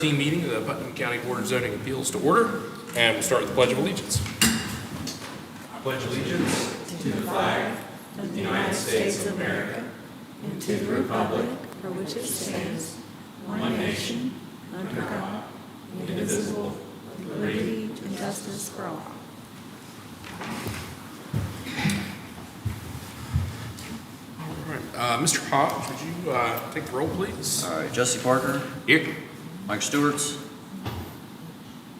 Meeting of the Putnam County Board of Zoning Appeals to order, and we'll start with the Pledge of Allegiance. I pledge allegiance to the flag of the United States of America and to the republic for which it stands, one nation, under God, indivisible, with liberty and justice for all. All right, Mr. Hobbs, would you take the roll, please? All right, Jesse Parker, Here. Mike Stewart's,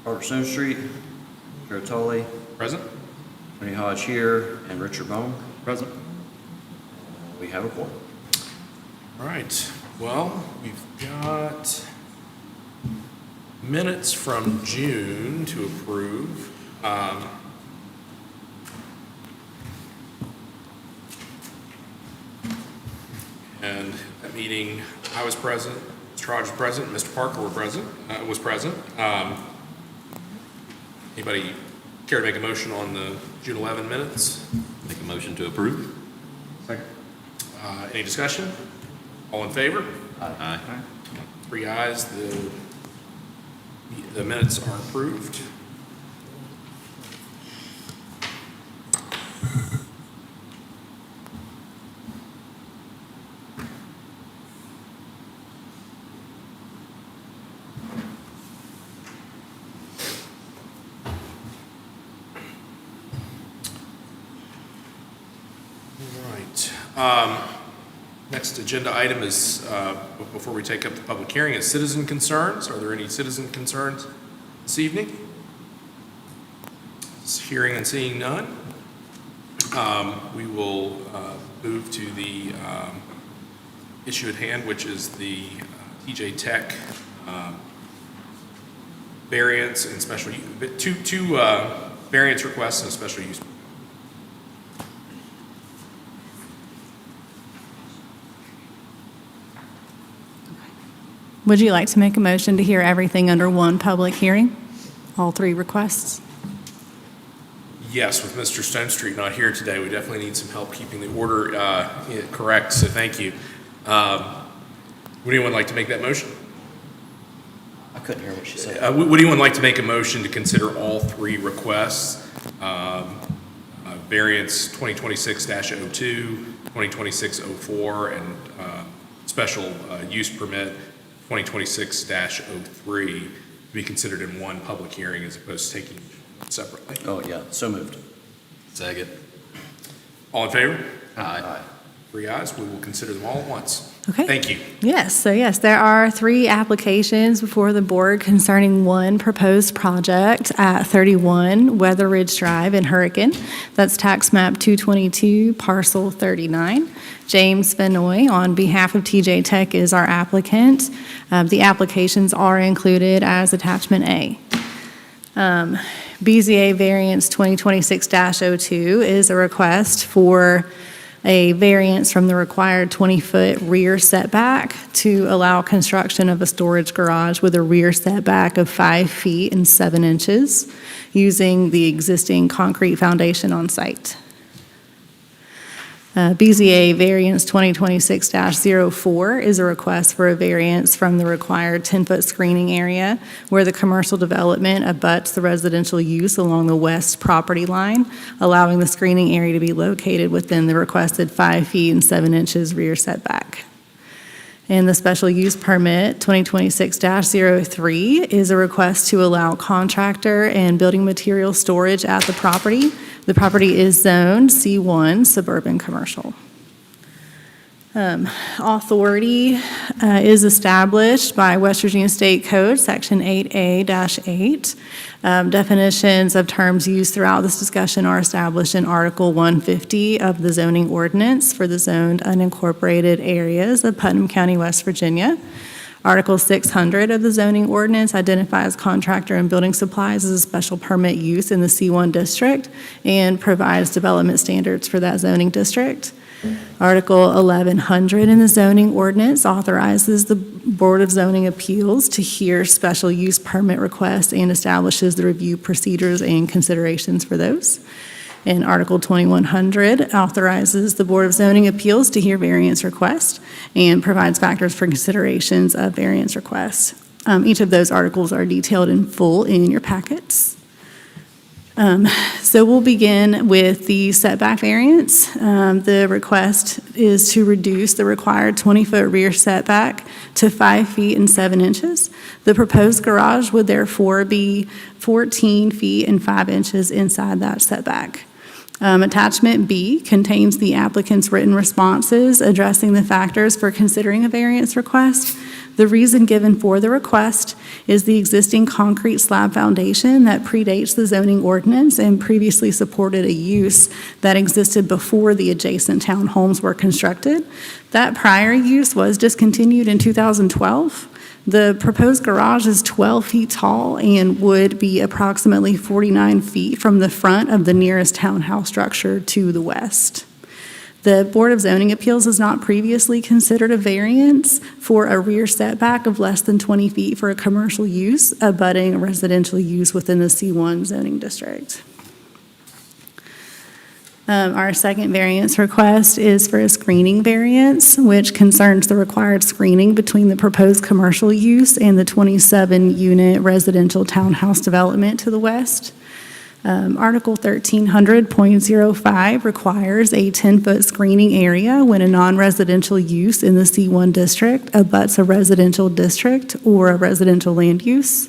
Robert Stone Street, Jared Tolley, Present. Tony Hodge here, and Richard Bone. Present. We have a quorum. All right, well, we've got minutes from June to approve. And that meeting, I was present, Mr. Hodge was present, Mr. Parker was present. Anybody care to make a motion on the June 11 minutes? Make a motion to approve. Second. Any discussion? All in favor? Aye. 3 ayes, the minutes are approved. Next agenda item is, before we take up the public hearing, is citizen concerns. Are there any citizen concerns this evening? Hearing and seeing none. We will move to the issue at hand, which is the TJ Tech variance and special two variance requests and a special use. Would you like to make a motion to hear everything under one public hearing? All three requests? Yes, with Mr. Stone Street not here today, we definitely need some help keeping the order correct, so thank you. Would anyone like to make that motion? I couldn't hear what she said. Would anyone like to make a motion to consider all three requests? Variance 2026-02, 2026-04, and special use permit 2026-03 to be considered in one public hearing as opposed to taking separately. Oh, yeah, so moved. Second. All in favor? Aye. 3 ayes. We will consider them all at once. Okay. Thank you. Yes, there are 3 applications before the board concerning one proposed project at 31 Weather Ridge Drive in Hurricane. That's tax map 222, parcel 39. James Benoit, on behalf of TJ Tech, is our applicant. The applications are included as attachment A. BZA variance 2026-02 is a request for a variance from the required 20-foot rear setback to allow construction of a storage garage with a rear setback of 5 feet and 7 inches using the existing concrete foundation on site. BZA variance 2026-04 is a request for a variance from the required 10-foot screening area where the commercial development abuts the residential use along the west property line, allowing the screening area to be located within the requested 5 feet and 7 inches rear setback. And the special use permit 2026-03 is a request to allow contractor and building material storage at the property. The property is zoned C1 suburban commercial. Authority is established by West Virginia State Code, Section 8A-8. Definitions of terms used throughout this discussion are established in Article 150 of the zoning ordinance for the zoned unincorporated areas of Putnam County, West Virginia. Article 600 of the zoning ordinance identifies contractor and building supplies as a special permit use in the C1 district and provides development standards for that zoning district. Article 1100 in the zoning ordinance authorizes the Board of Zoning Appeals to hear special use permit requests and establishes the review procedures and considerations for those. And Article 2100 authorizes the Board of Zoning Appeals to hear variance requests and provides factors for considerations of variance requests. Each of those articles are detailed in full in your packets. So we'll begin with the setback variance. The request is to reduce the required 20-foot rear setback to 5 feet and 7 inches. The proposed garage would therefore be 14 feet and 5 inches inside that setback. Attachment B contains the applicant's written responses addressing the factors for considering a variance request. The reason given for the request is the existing concrete slab foundation that predates the zoning ordinance and previously supported a use that existed before the adjacent townhomes were constructed. That prior use was discontinued in 2012. The proposed garage is 12 feet tall and would be approximately 49 feet from the front of the nearest townhouse structure to the west. The Board of Zoning Appeals has not previously considered a variance for a rear setback of less than 20 feet for a commercial use abutting a residential use within the C1 zoning district. Our second variance request is for a screening variance, which concerns the required screening between the proposed commercial use and the 27-unit residential townhouse development to the west. Article 1300.05 requires a 10-foot screening area when a non-residential use in the C1 district abuts a residential district or a residential land use.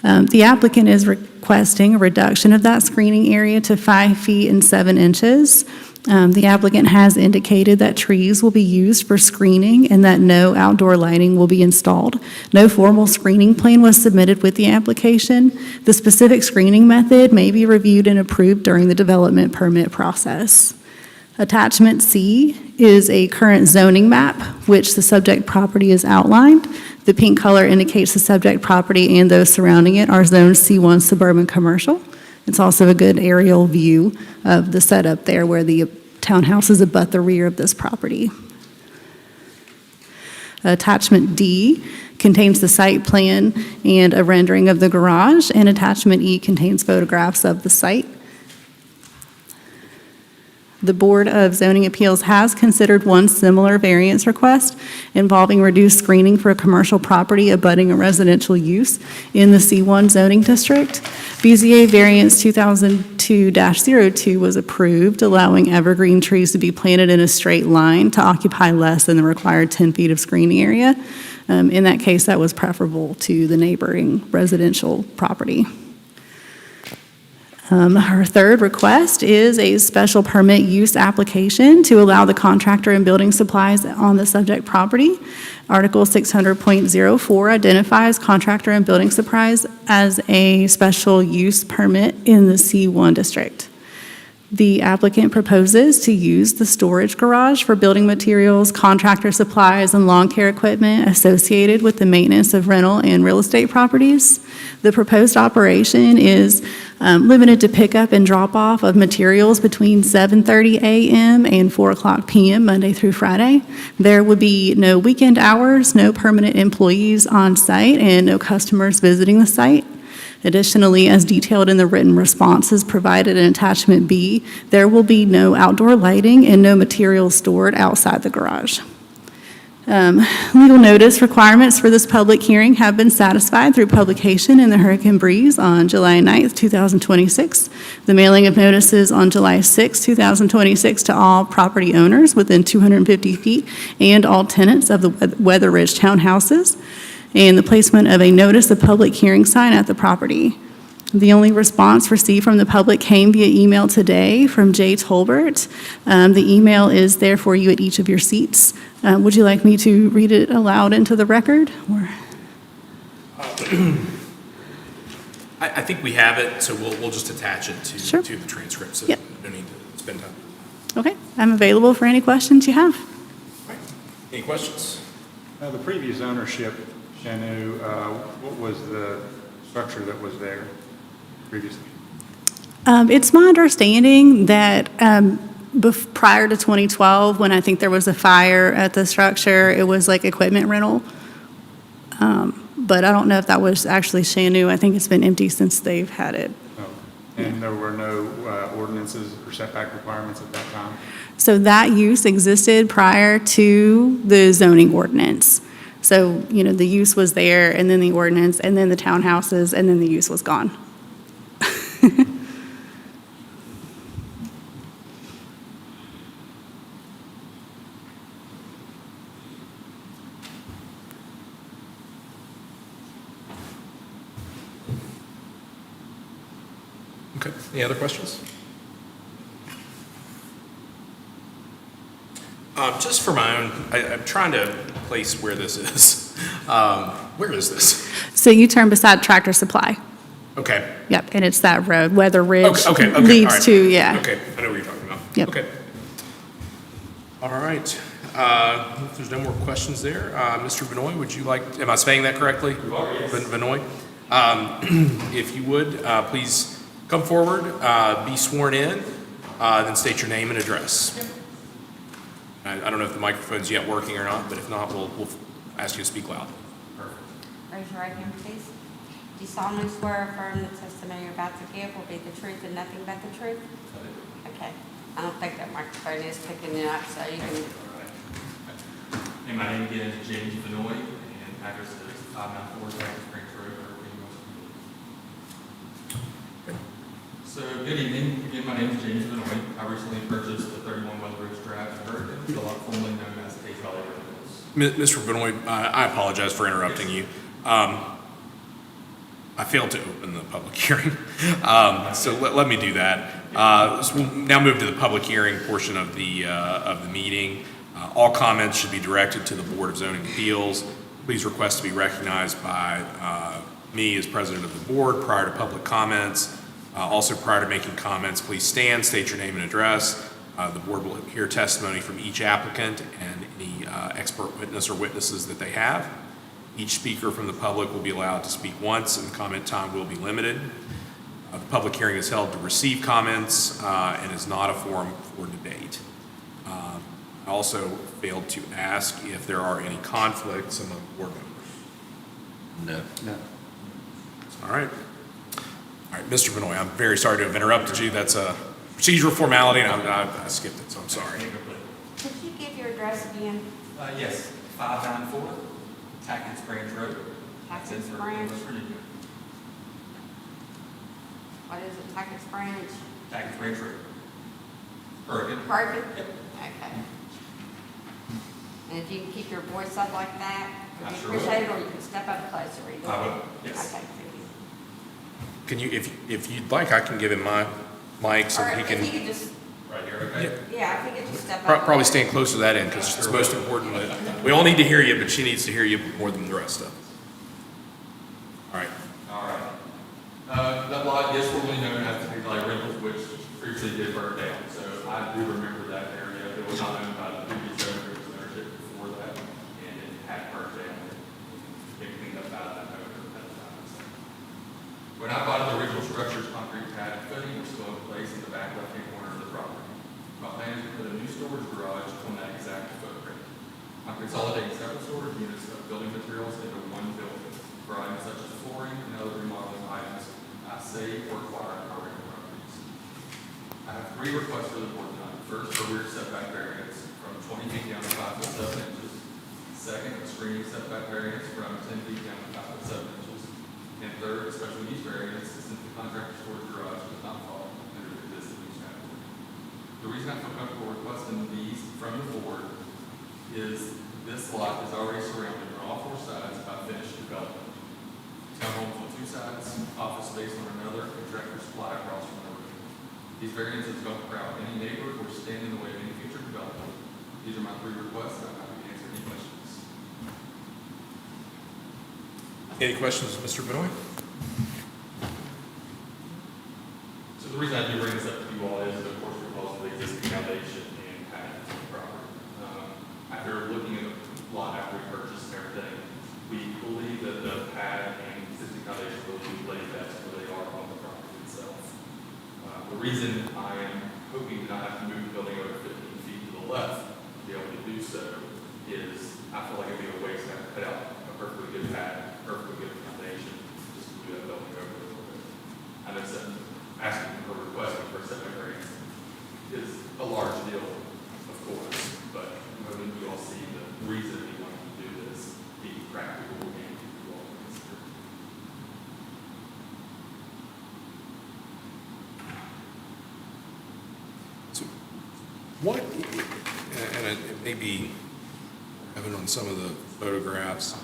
The applicant is requesting a reduction of that screening area to 5 feet and 7 inches. The applicant has indicated that trees will be used for screening and that no outdoor lighting will be installed. No formal screening plan was submitted with the application. The specific screening method may be reviewed and approved during the development permit process. Attachment C is a current zoning map, which the subject property is outlined. The pink color indicates the subject property and those surrounding it are zoned C1 suburban commercial. It's also a good aerial view of the setup there where the townhouses abut the rear of this property. Attachment D contains the site plan and a rendering of the garage, and attachment E contains photographs of the site. The Board of Zoning Appeals has considered one similar variance request involving reduced screening for a commercial property abutting a residential use in the C1 zoning district. BZA variance 2002-02 was approved, allowing evergreen trees to be planted in a straight line to occupy less than the required 10 feet of screening area. In that case, that was preferable to the neighboring residential property. Our third request is a special permit use application to allow the contractor and building supplies on the subject property. Article 600.04 identifies contractor and building supplies as a special use permit in the C1 district. The applicant proposes to use the storage garage for building materials, contractor supplies, and lawn care equipment associated with the maintenance of rental and real estate properties. The proposed operation is limited to pickup and drop-off of materials between 7:30 a.m. and 4 o'clock p.m. Monday through Friday. There would be no weekend hours, no permanent employees on site, and no customers visiting the site. Additionally, as detailed in the written responses provided in attachment B, there will be no outdoor lighting and no materials stored outside the garage. Legal notice requirements for this public hearing have been satisfied through publication in the Hurricane Breeze on July 9th, 2026. The mailing of notices on July 6th, 2026 to all property owners within 250 feet and all tenants of the Weather Ridge townhouses, and the placement of a notice of public hearing sign at the property. The only response received from the public came via email today from Jay Tolbert. The email is there for you at each of your seats. Would you like me to read it aloud into the record? Or? I think we have it, so we'll just attach it Sure. to the transcript, so Yep. no need to spend time. Okay, I'm available for any questions you have. Right. Any questions? The previous ownership, Shanu, what was the structure that was there previously? It's my understanding that prior to 2012, when I think there was a fire at the structure, it was like equipment rental. But I don't know if that was actually Shanu. I think it's been empty since they've had it. Oh, and there were no ordinances or setback requirements at that time? So that use existed prior to the zoning ordinance. So, you know, the use was there, and then the ordinance, and then the townhouses, and then the use was gone. Okay, any other questions? Just for my own, I'm trying to place where this is. Where is this? So you turn beside Tractor Supply. Okay. Yep, and it's that road, Weather Ridge Okay, all leads right. to, yeah. Okay, I know what you're talking about. Yep. Okay. All right. If there's no more questions there, Mr. Benoit, would you like, am I saying that correctly? You are, yes. Benoit? If you would, please come forward, be sworn in, then state your name and address. I don't know if the microphone's yet working or not, but if not, we'll ask you to speak loud. Raise your right hand, please. Do you solemnly swear or affirm the testimony you're about to give will be the truth and nothing but the truth? Okay. I don't think that microphone is picking it up, so you can, And my name again is James Benoit, and address is 594 South Springs Road, Irving, West Virginia. So, good evening. Again, my name is James Benoit. I recently purchased the 31 Weather Ridge Drive in Bergen, the lot formerly known as Hayes Valley Road. Mr. Benoit, I apologize for interrupting you. I failed to open the public hearing, so let me do that. So we'll now move to the public hearing portion of the meeting. All comments should be directed to the Board of Zoning Appeals. Please request to be recognized by me as president of the board prior to public comments. Also, prior to making comments, please stand, state your name and address. The board will hear testimony from each applicant and any expert witness or witnesses that they have. Each speaker from the public will be allowed to speak once, and comment time will be limited. The public hearing is held to receive comments and is not a forum for debate. I also failed to ask if there are any conflicts among board members. No. All right. All right, Mr. Benoit, I'm very sorry to have interrupted you. That's a procedural formality, and I skipped it, so I'm sorry. could you give your address again? Yes, 594 Tackett Springs Road. That's in Tackett Bergen, Springs? West Virginia. What is it, Tackett Springs? Tackett Springs Road. Bergen. Bergen? Okay. And if you can keep your voice up like that, I would you sure will. appreciate it, or you can step up closer either? I will, yes. Okay, thank you. Can you, if you'd like, I can give him my mic so Or that he if you can could just, Right here, okay? yeah, if you could just step up. probably stand close to that end, because it's most important that, we all need to hear you, but she needs to hear you more than the rest of us. All right. All right. That lot is formerly known as the Hayes Valley Rentals, which previously did burn down. So I do remember that area. It was not owned by the previous owner, it was ownership before that, and it had burnt down. It cleaned up out of that owner at the time. So when I bought the original structures, concrete pad and footing were still in place in the back left-hand corner of the property. My plan is to put a new storage garage on that exact footprint. I'm consolidating several storage units of building materials into one building for items such as flooring and other remodeling items I save or acquire on rental properties. I have 3 requests for the board tonight. First, a rear setback variance from 20 feet down to 5 foot 7 inches. Second, a screening setback variance from 10 feet down to 5 foot 7 inches. And third, a special use variance since the contractor storage garage does not fall under the existing use category. The reason I feel comfortable requesting these from the board is this lot is already surrounded on all 4 sides by finished development. Townhomes on 2 sides, office space on another, and tractor supply across from the road. These variances don't crowd any neighbor or stand in the way of any future development. These are my 3 requests, and I'm happy to answer any questions. Any questions, Mr. Benoit? So the reason I do bring this up to you all is, of course, because of the existing foundation and pad on the property. After looking at the lot after we purchased and everything, we believe that the pad and existing foundation will be laid best where they are on the property itself. The reason I am hoping to not have to move the building over 15 feet to the left to be able to do so is I feel like it'd be a waste to have to put out a perfectly good pad, perfectly good foundation, just to do that building over a little bit. I know that asking for requesting for a setback variance is a large deal, of course, but I'm hoping you all see the reason we want to do this, the What, and it may be evident on some of the photographs.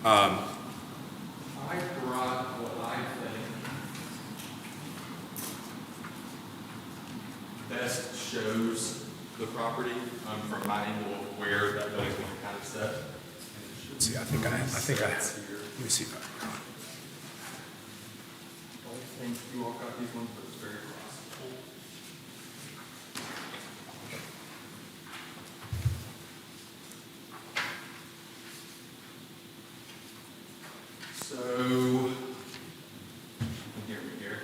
I brought what I think best shows the property from my angle of where that building's going to kind of set. Let's see, I think I have. Let me see if I got it. I don't think you all got these ones, but it's very possible. So, you can hear me here.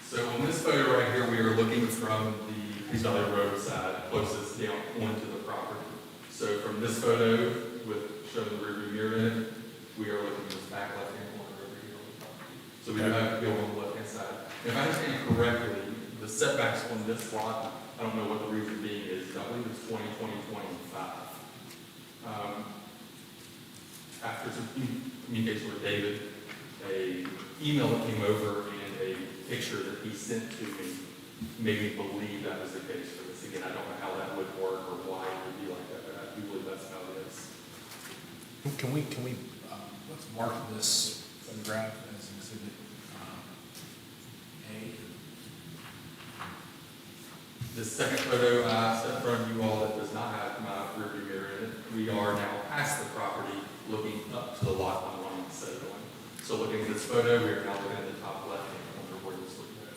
So on this photo right here, we are looking from the Peace Valley Road side, closest down onto the property. So from this photo, with showing the rearview mirror in it, we are looking at this back left-hand corner over here on the property. So we do have to go on the left-hand side. If I understand correctly, the setbacks on this lot, I don't know what the reason being is, I believe it's 2025. After some communication with David, a email that came over and a picture that he sent to me made me believe that was the case for this. Again, I don't know how that would work or why it would be like that, but I do believe that's how it is. Can we, let's mark this photograph as exhibit A. The second photo I set in front of you all that does not have my rearview mirror in it, we are now past the property, looking up to the lot I'm wanting to set it on. So looking at this photo, we are now looking at the top left-hand corner where this looking at.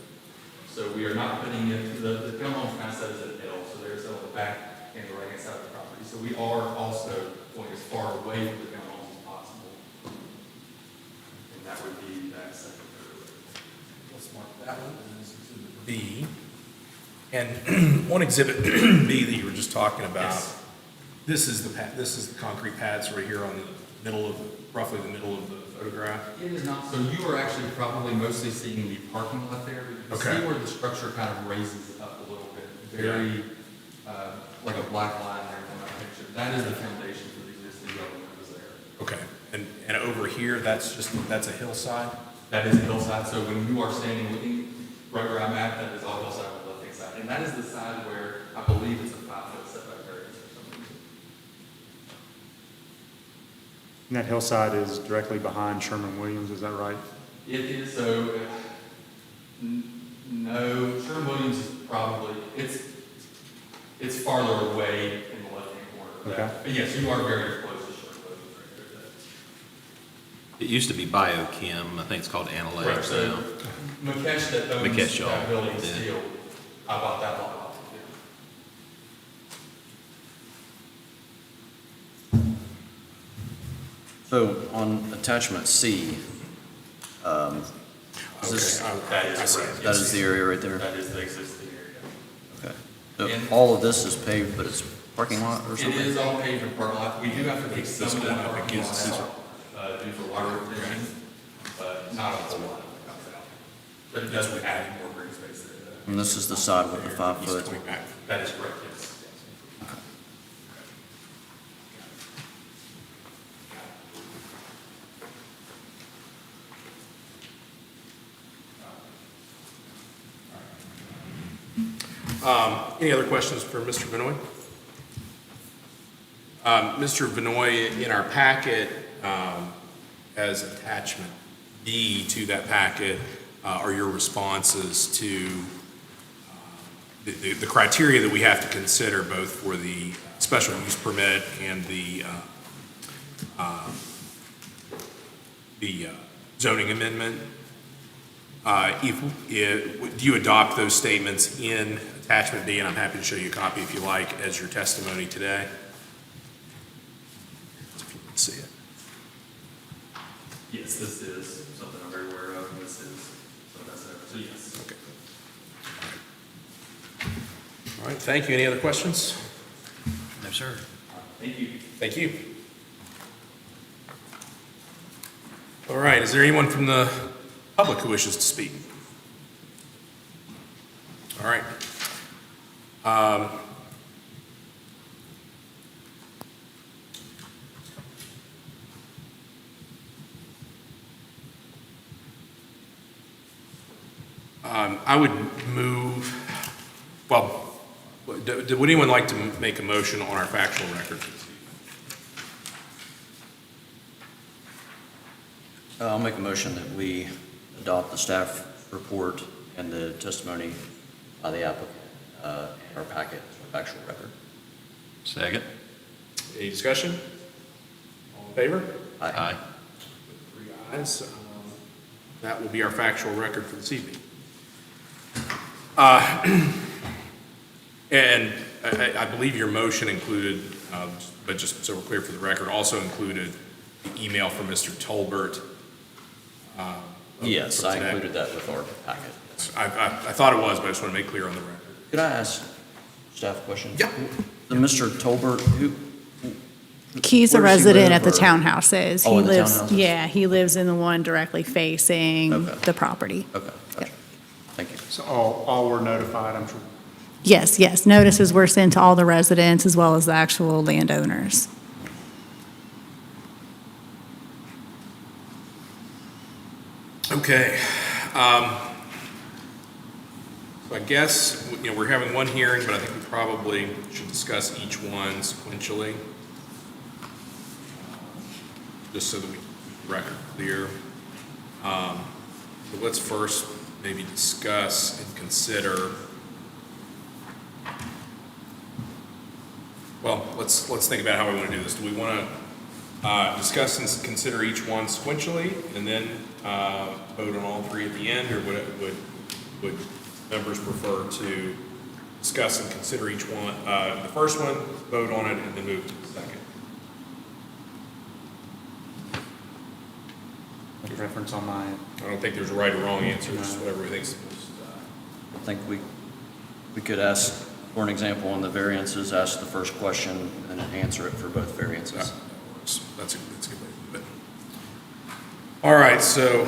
So we are not putting it, the townhome's kind of set as an L, so there's on the back and the right-hand side of the property. So we are also going as far away from the townhomes as possible. And that would be that second photo. Let's mark that one as exhibit B. And on exhibit B that you were just talking about, Yes. this is the concrete pads right here on the middle of, roughly the middle of the photograph. It is not, so you are actually probably mostly seeing the parking lot there. You can Okay. see where the structure kind of raises up a little bit, very, like a black line there on that picture. That is the foundation for the existing building that was there. Okay. And over here, that's a hillside? That is a hillside, so when you are standing looking right where I'm at, that is all hillside on the left-hand side. And that is the side where I believe it's a 5-foot setback variance for some reason. And that hillside is directly behind Sherman-Williams, is that right? It is, so, no, Sherwin-Williams is probably, it's farther away in the left-hand corner of that. Okay. But yes, you are very close to Sherwin-Williams right there. It used to be Biochem, I think it's called Right, Analytics so now. Mukesh that owns Mukesh, that y'all, building yeah. still, I bought that lot off of him. So on attachment C, is this, That is correct. that is the area right there? That is the existing area. Okay. So all of this is paved, but it's parking lot or It something? is all paved in parking lot. We do have to take some of the one up parking lot against- out, due to water retention, but not a whole lot that comes out. But it does add more green space there. And this is the side with the 5-foot? Going back. That is correct, yes. Any other questions for Mr. Benoit? Mr. Benoit, in our packet, as attachment B to that packet, are your responses to the criteria that we have to consider both for the special use permit and the zoning amendment. Do you adopt those statements in attachment B? And I'm happy to show you a copy if you like as your testimony today. If you can see it. Yes, this is something I'm very aware of, and this is something that's there. So yes. Okay. All right, thank you. Any other questions? No, sir. Thank you. Thank you. All right, is there anyone from the public who wishes to speak? All right. I would move, well, would anyone like to make a motion on our factual record? I'll make a motion that we adopt the staff report and the testimony by the applicant, in our packet, factual record. Second. Any discussion? All in favor? Aye. Three ayes. That will be our factual record for this evening. And I believe your motion included, but just so we're clear for the record, also included the email from Mr. Tolbert. Yes, from I today. included that with our packet. I thought it was, but I just want to make clear on the record. Could I ask staff a question? Yeah. The Mr. Tolbert, He's a Where does he resident live, at the or- townhouses. Oh, He in the lives, townhouses? yeah, he lives in the one directly facing Okay. the property. okay, gotcha. Thank you. So all were notified, I'm sure. Yes, yes, notices were sent to all the residents as well as the actual landowners. Okay. So I guess, we're having one hearing, but I think we probably should discuss each one sequentially. Just so that we keep the record clear. So let's first maybe discuss and consider, well, let's think about how we want to do this. Do we want to discuss and consider each one sequentially and then vote on all three at the end, or would members prefer to discuss and consider each one, the first one, vote on it, and then move to the second? A preference on my end. I don't think there's a right or wrong answer, it's just whatever we think's I think we could ask, for an example, on the variances, ask the first question and then answer it for both variances. That's a good way to do it. All right, so,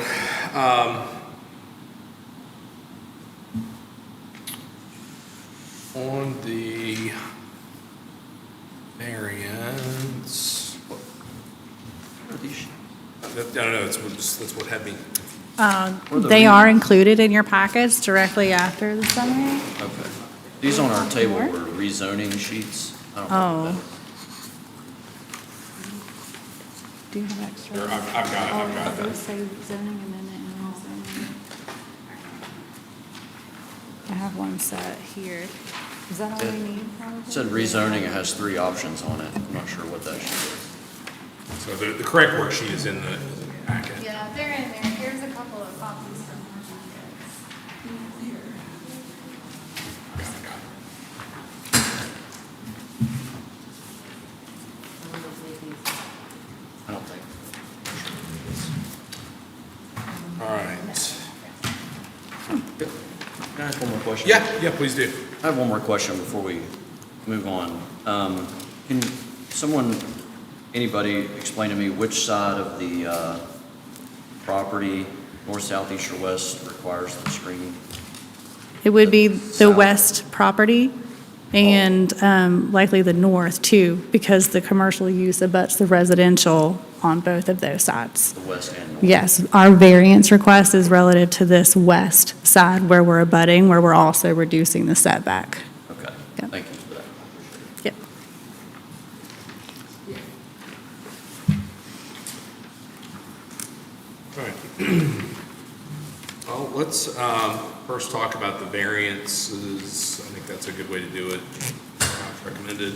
on the variance, What are these sheets? I don't know, that's what had me. Or the They re- are included in your packets directly after the summary. Okay. These on our table were rezoning sheets. I don't know what that Oh. Do you have extra? Here, I've got that. Say zoning amendment and then zoning. I have one set here. Is that all we need? It said rezoning, it has three options on it. I'm not sure what that sheet is. So the correct worksheet is in the packet. Yeah, they're in there. Here's a couple of copies from I don't think. All right. Can I ask one more question? Yeah, please do. I have one more question before we move on. Can someone, anybody explain to me which side of the property, north, south, east, or west, requires the screening? It would be the west property and likely the north too, because the commercial use abuts the residential on both of those sides. The west and north? Yes, our variance request is relative to this west side where we're abutting, where we're also reducing the setback. Okay, Yep. thank you for that. Yep. All right. Well, let's first talk about the variances. I think that's a good way to do it. Recommended.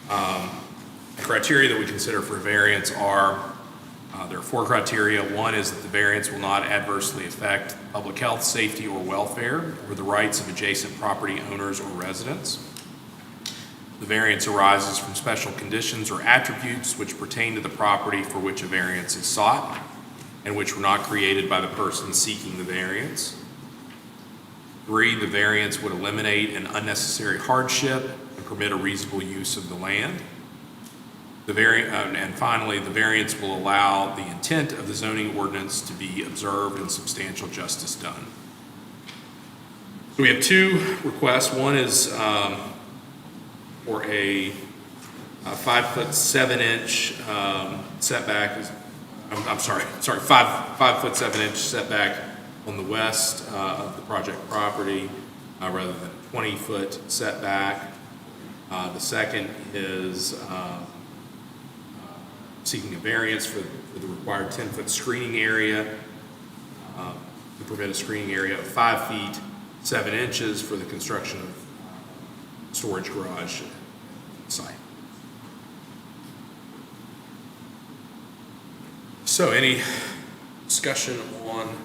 The criteria that we consider for variance are, there are four criteria. One is that the variance will not adversely affect public health, safety, or welfare, or the rights of adjacent property owners or residents. The variance arises from special conditions or attributes which pertain to the property for which a variance is sought, and which were not created by the person seeking the variance. 3, the variance would eliminate an unnecessary hardship and permit a reasonable use of the land. And finally, the variance will allow the intent of the zoning ordinance to be observed and substantial justice done. So we have two requests. One is for a 5'7" setback. I'm sorry, 5'7" setback on the west of the project property, rather than a 20-foot setback. The second is seeking a variance for the required 10-foot screening area, to permit a screening area of 5 feet, 7 inches for the construction of storage garage site. So any discussion on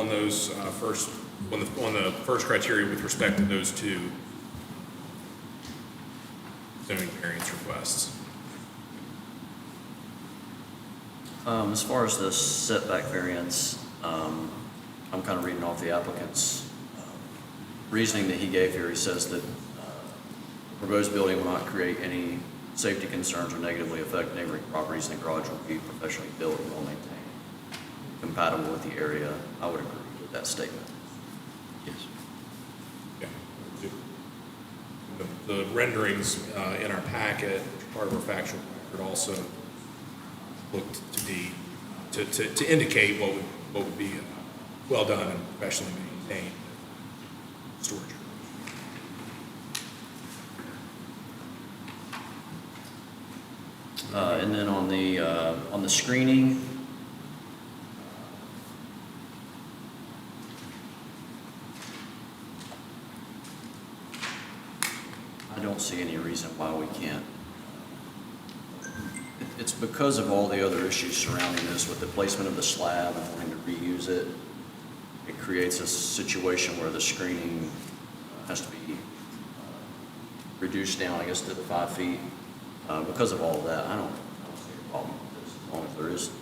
those on the first criteria with respect to those two zoning variance requests? As far as the setback variance, I'm kind of reading off the applicant's reasoning that he gave here. He says that the proposed building will not create any safety concerns or negatively affect neighboring properties, and the garage will be professionally built and well maintained, compatible with the area. I would agree with that statement. Yes. Yeah. The renderings in our packet, part of our factual record, also looked to be, to indicate what would be well done and professionally maintained storage. And then on the screening, I don't see any reason why we can't. It's because of all the other issues surrounding this with the placement of the slab and wanting to reuse it. It creates a situation where the screening has to be reduced down, I guess, to the 5 feet. Because of all of that, I don't see a problem with this, as long as there is, the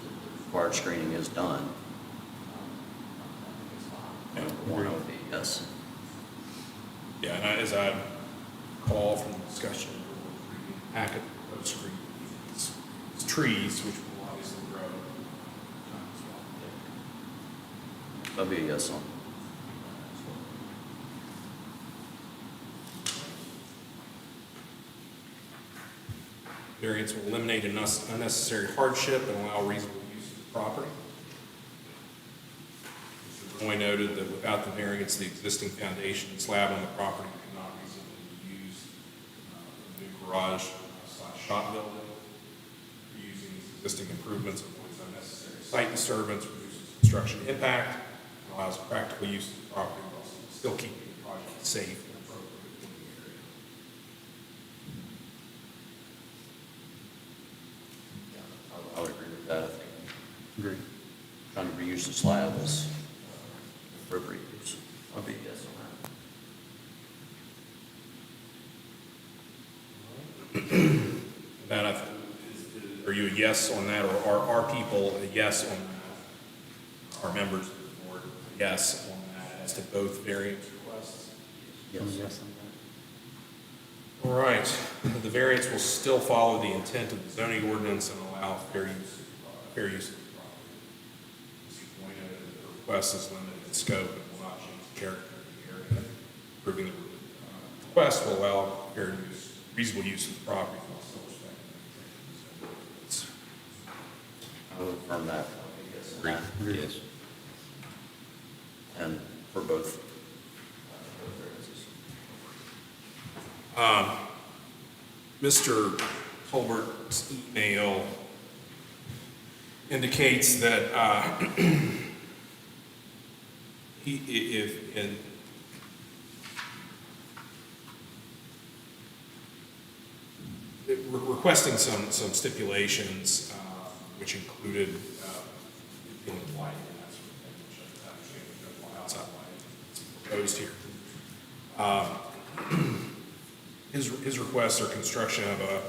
required screening is done. Number one would be yes. Yeah, and as I recall from the discussion, packet of screen, it's trees, which will obviously grow as well. That'd be a yes on. Variance will eliminate unnecessary hardship and allow reasonable use of the property. Mr. Roy noted that without the variance, the existing foundation and slab on the property could not reasonably be used for the new garage / shop building. Reusing these existing improvements avoids unnecessary site disturbance, reduces construction impact, and allows practical use of the property while still keeping the project safe and appropriate in the area. I would agree with that. I think Agreed. trying to reuse the slab is appropriate use. I'd be a yes on that. That, are you a yes on that, or are people a yes on that? Are members of the board a yes on that as to both variance requests? Yes. Yes on that. All right, the variance will still follow the intent of the zoning ordinance and allow fair use of the property. Mr. Boyd noted that the request is limited in scope and will not change the character of the area. Approving the request will allow fair use, reasonable use of the property while still respecting the zoning ordinance. I would affirm that. Yes on that. Yes. And for both. Mr. Colbert's email indicates that requesting some stipulations, which included in the light and that sort of thing, which I understand we don't want outside lighting proposed here. His requests are construction of a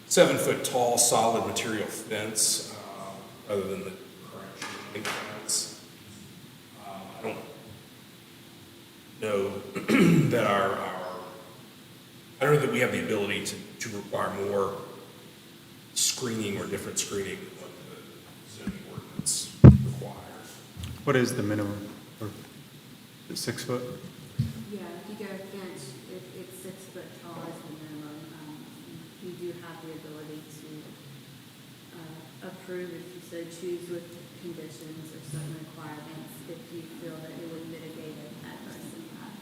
7-foot tall solid material fence, rather than the current chain link fence. I don't know that I don't know that we have the ability to require more screening or different screening than what the zoning ordinance requires. What is the minimum? Or is it 6 foot? Yeah, if you go a fence, it's 6 foot tall is the minimum. You do have the ability to approve if you so choose with conditions or certain requirements if you feel that it would mitigate an adverse impact.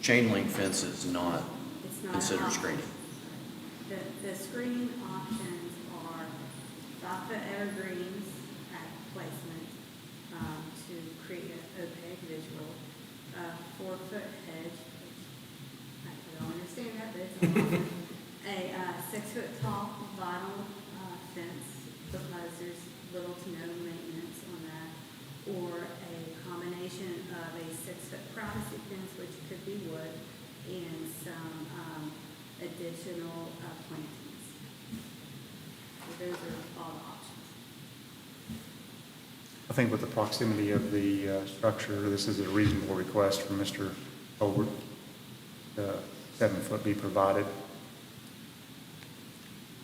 chain link fence is not It's not. considered an option. screening. The screening options are 5-foot evergreens at placement, to create an opaque visual, 4-foot hedge, which I don't understand that, but it's an option. A 6-foot tall vinyl fence, because there's little to no maintenance on that, or a combination of a 6-foot privacy fence, which could be wood, and some additional plantings. So those are all the options. I think with the proximity of the structure, this is a reasonable request from Mr. Holbert. The 7-foot be provided.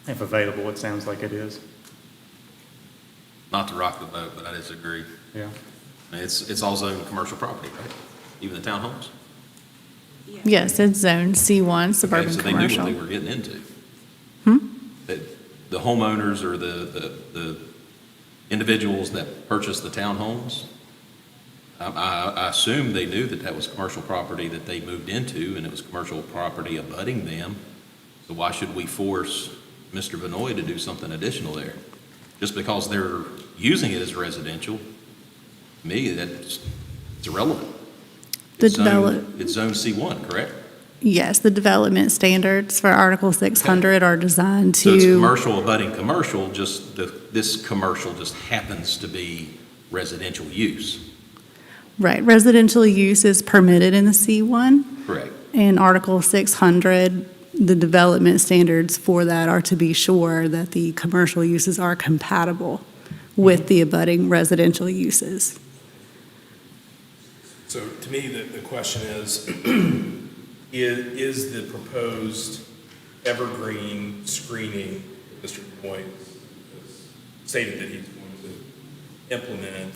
If available, it sounds like it is. Not to rock the boat, but I disagree. Yeah. I mean, it's all zoned commercial property, right? Even the townhomes? Yes, it's zone C1, suburban Okay, so they knew what commercial. they were getting into. Hmm? That the homeowners or the individuals that purchased the townhomes, I assume they knew that that was commercial property that they moved into, and it was commercial property abutting them. So why should we force Mr. Benoit to do something additional there? Just because they're using it as residential, to me, it's irrelevant. The develop, It's zone C1, correct? yes, the development standards for Article 600 are designed So it's to, commercial abutting commercial, just this commercial just happens to be residential use. right, residential use is permitted in the C1. Correct. In Article 600, the development standards for that are to be sure that the commercial uses are compatible with the abutting residential uses. So to me, the question is the proposed evergreen screening, Mr. Point stated that he's going to implement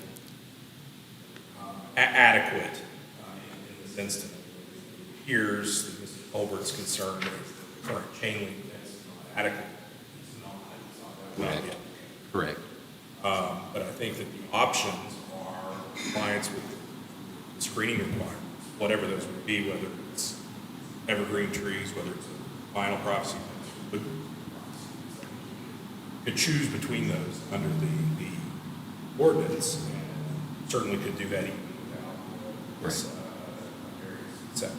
adequate in this instance? It appears that Mr. Colbert's concerned that the current chain link fence is not adequate. It's not Correct. yet. Correct. But I think that the options are compliance with screening requirements, whatever those would be, whether it's evergreen trees, whether it's a vinyl privacy fence, but could choose between those under the ordinance, and certainly could do that even without this various set.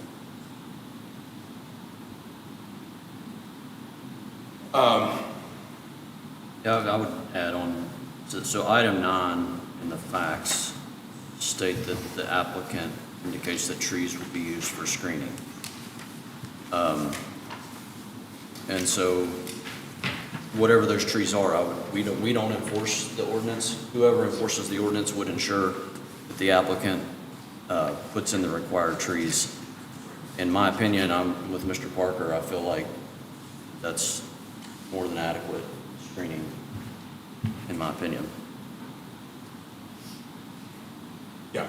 Yeah, I would add on, so item 9 in the facts state that the applicant indicates that trees will be used for screening. And so whatever those trees are, we don't enforce the ordinance. Whoever enforces the ordinance would ensure that the applicant puts in the required trees. In my opinion, I'm with Mr. Parker, I feel like that's more than adequate screening, in my opinion. Yeah.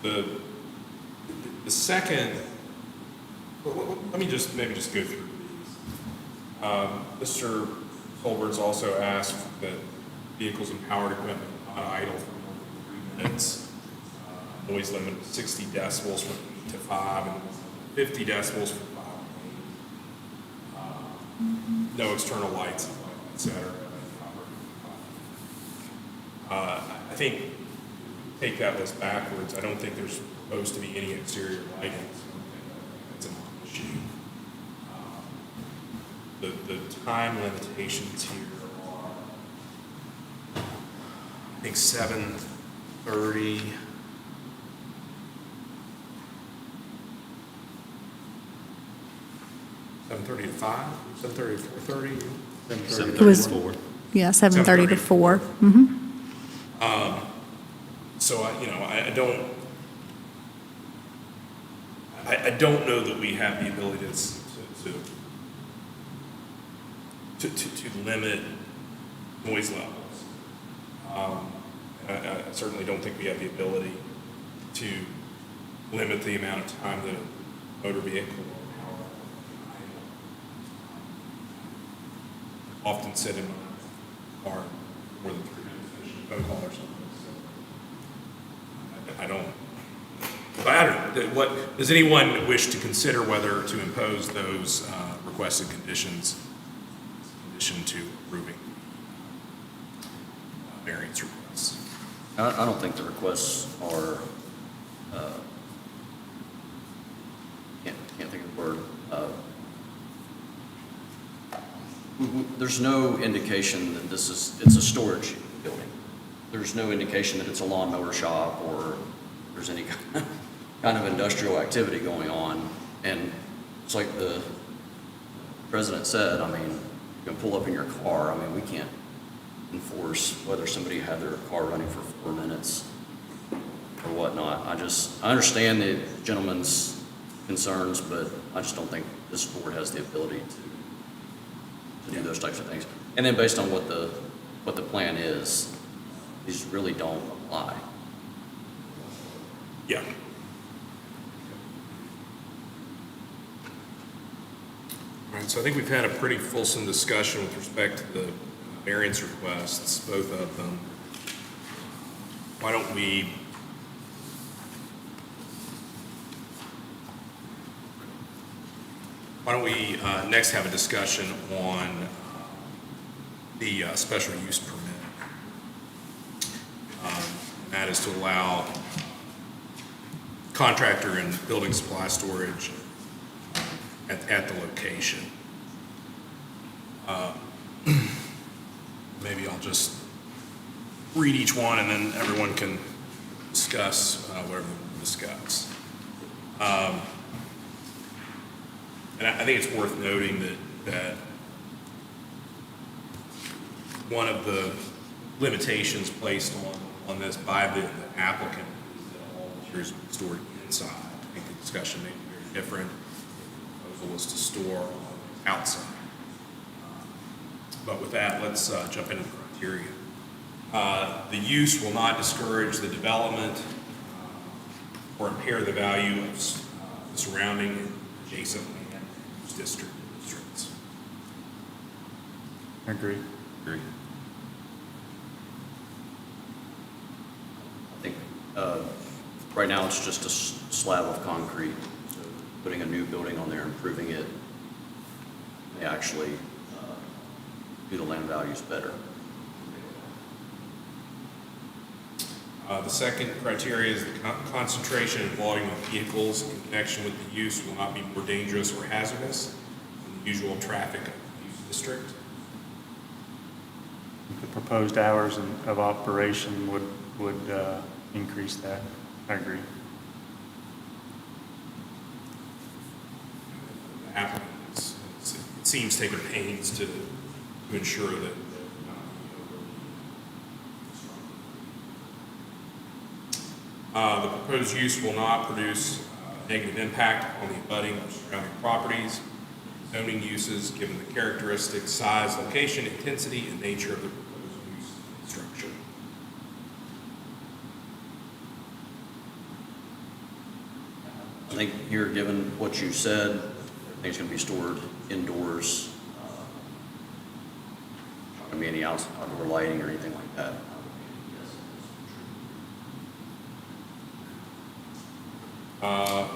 The second, let me just maybe just go through these. Mr. Colbert's also asked that vehicles and powered equipment not idle for more than 3 minutes. Noise limit of 60 decibels from 8 to 5 and 50 decibels from 5 to 8. No external lights, et cetera. I think, take that list backwards, I don't think there's supposed to be any exterior lighting. It's a non-issue. The time limitations here are, I think 7:30. (7:30 to 5, 7:30 to 4:30. 7:30 It was- to 4. Yeah, 7:30 to 4. Mhm. So I don't know that we have the ability to limit noise levels. I certainly don't think we have the ability to limit the amount of time that a motor vehicle or power often sit in my car more than 3 minutes, finish a phone call or something. I don't, but I don't, what, does anyone wish to consider whether to impose those requested conditions in addition to approving variance requests? I don't think the requests are, can't think of the word. There's no indication that it's a storage building. There's no indication that it's a lawnmower shop or there's any kind of industrial activity going on. And it's like the president said, I mean, you can pull up in your car. I mean, we can't enforce whether somebody had their car running for 4 minutes or whatnot. I understand the gentleman's concerns, but I just don't think this board has the ability to do those types of things. And then based on what the plan is, these really don't apply. Yeah. All right, so I think we've had a pretty fulsome discussion with respect to the variance requests, both of them. Why don't we next have a discussion on the special use permit? That is to allow contractor and building supply storage at the location. Maybe I'll just read each one and then everyone can discuss whatever they want to discuss. And I think it's worth noting that one of the limitations placed on this by the applicant is that all materials will be stored inside. I think the discussion may be very different. The proposal was to store outside. But with that, let's jump into the criteria. The use will not discourage the development or impair the value of the surrounding and adjacent land use districts. Agree. Agree. I think right now it's just a slab of concrete. So putting a new building on there, improving it, may actually do the land values better. The second criteria is the concentration and volume of vehicles in connection with the use will not be more dangerous or hazardous than the usual traffic of the use district. The proposed hours of operation would increase that. I agree. The applicant it seems taken pains to ensure that the proposed use will not produce negative impact on the abutting or surrounding properties, zoning uses, given the characteristics, size, location, intensity, and nature of the proposed use and structure. I think here, given what you said, everything's going to be stored indoors. Not going to be any outdoor lighting or anything like that.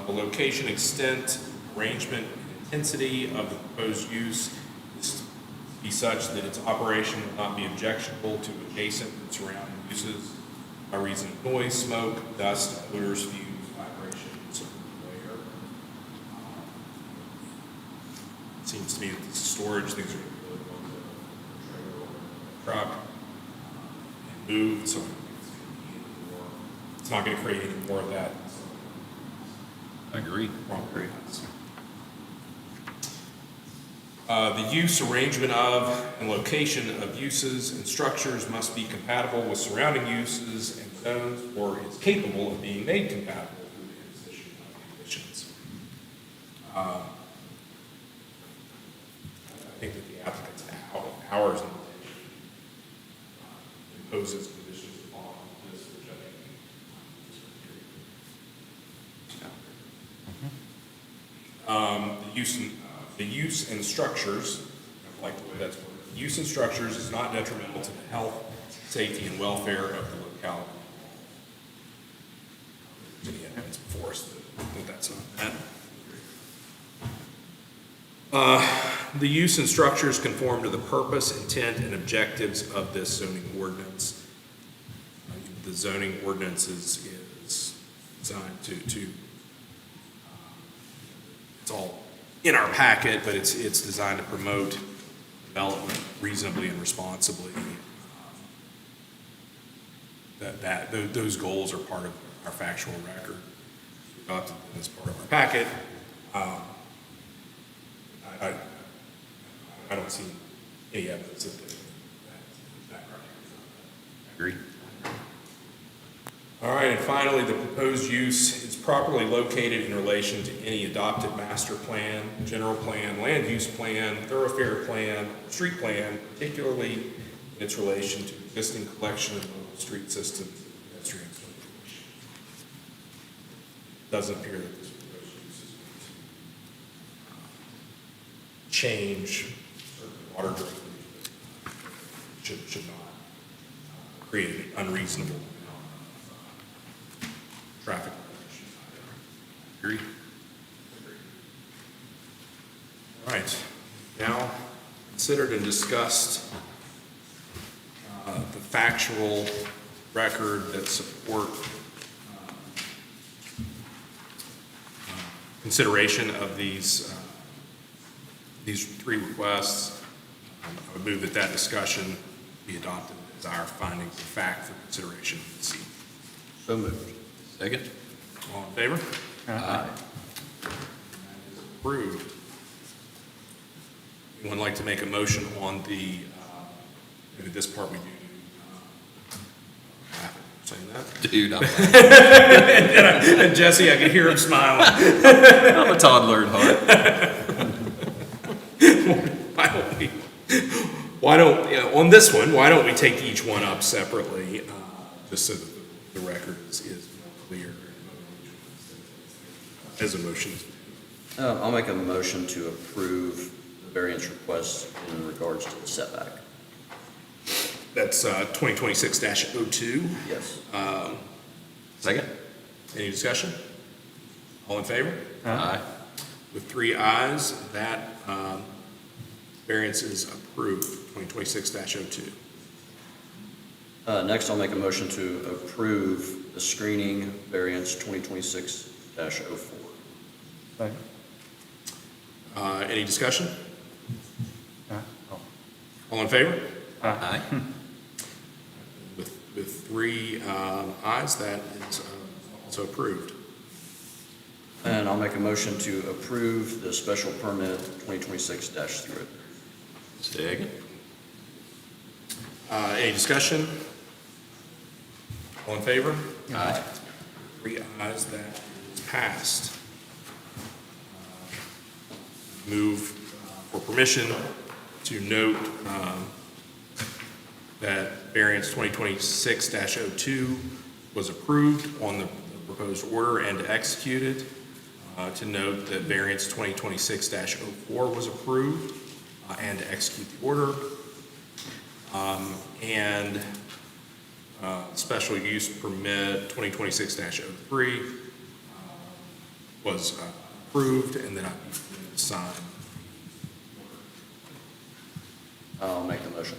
The location, extent, arrangement, and intensity of the proposed use is to be such that its operation will not be objectionable to adjacent and surrounding uses by reason of noise, smoke, dust, odors, fumes, vibrations, glare. It seems to me that this is storage, things are going to be really going to a trailer or a truck and moved, so it's not going to create any more of that. I agree. Wrong. The use, arrangement of, and location of uses and structures must be compatible with surrounding uses and zones, or is capable of being made compatible through the imposition of conditions. I think that the applicant's hours limitation imposes conditions upon this, which I think the use and structures, I like the way that's worded. Use and structures is not detrimental to the health, safety, and welfare of the locality. comments on that. The use and structures conform to the purpose, intent, and objectives of this zoning ordinance. The zoning ordinance is designed to it's all in our packet, but it's designed to promote development reasonably and responsibly. Those goals are part of our factual record. Adopted as part of our packet. I don't see any evidence of that. Agreed. All right, and finally, the proposed use is properly located in relation to any adopted master plan, general plan, land use plan, thoroughfare plan, street plan, particularly in its relation to existing collection of local street systems and pedestrian circulation. Doesn't appear that this proposed use is going to change certain water drainage. Should not create an unreasonable traffic violation. Agreed. All right, now considered and discussed the factual record that support consideration of these three requests. I would move that discussion be adopted as our findings of fact for consideration this evening. So moved. Second? All in favor? Aye. Approved. Anyone like to make a motion on the, maybe this part we do, saying that? Dude, I'm And Jesse, I can hear him smiling. a toddler at heart. Why don't, on this one, why don't we take each one up separately, just so that the record is more clear as a motion. I'll make a motion to approve the variance request in regards to the setback. That's 2026-02. Yes. Second? Any discussion? All in favor? Aye. With 3 ayes, that variance is approved, 2026-02. Next, I'll make a motion to approve the screening variance 2026-04. Second. Any discussion? Oh, All in favor? Aye. With 3 ayes, that is also approved. And I'll make a motion to approve the special permit 2026-03. Second? Any discussion? All in favor? Aye. 3 ayes, that is passed. Move for permission to note that variance 2026-02 was approved on the proposed order and executed. To note that variance 2026-04 was approved and to execute the order. And special use permit 2026-03 was approved and then I signed. I'll make the motion.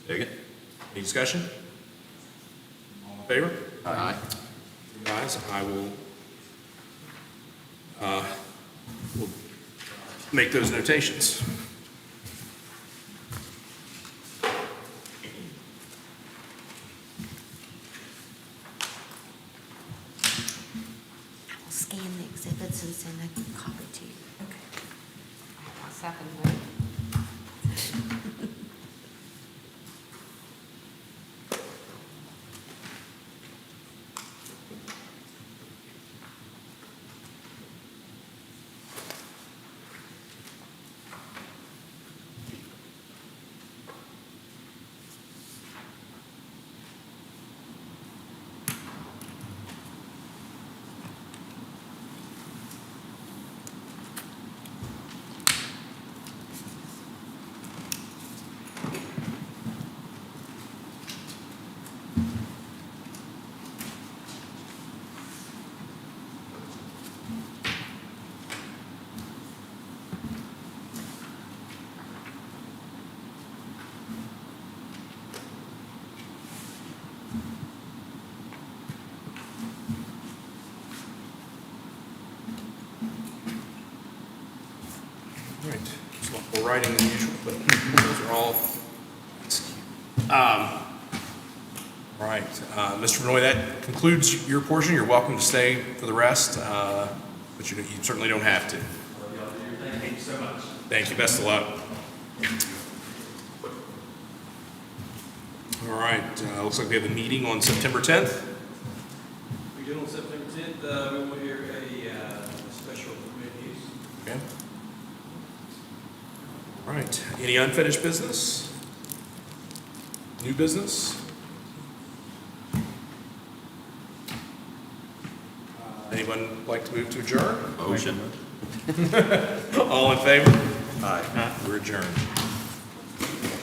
Second? Any discussion? All in favor? Aye. Guys, I will make those notations. I'll scan the exhibits and send a copy to you. Okay. I'll second that. All right, it's a lot more writing than usual, but those are all. All right, Mr. Benoit, that concludes your portion. You're welcome to stay for the rest, but you certainly don't have to. Thank you so much. Thank you, best of luck. All right, looks like we have a meeting on September 10th. We do on September 10th, we will hear a special permit use. Okay. All right, any unfinished business? New business? Anyone like to move to adjourn? Motion. All in favor? Aye. We're adjourned.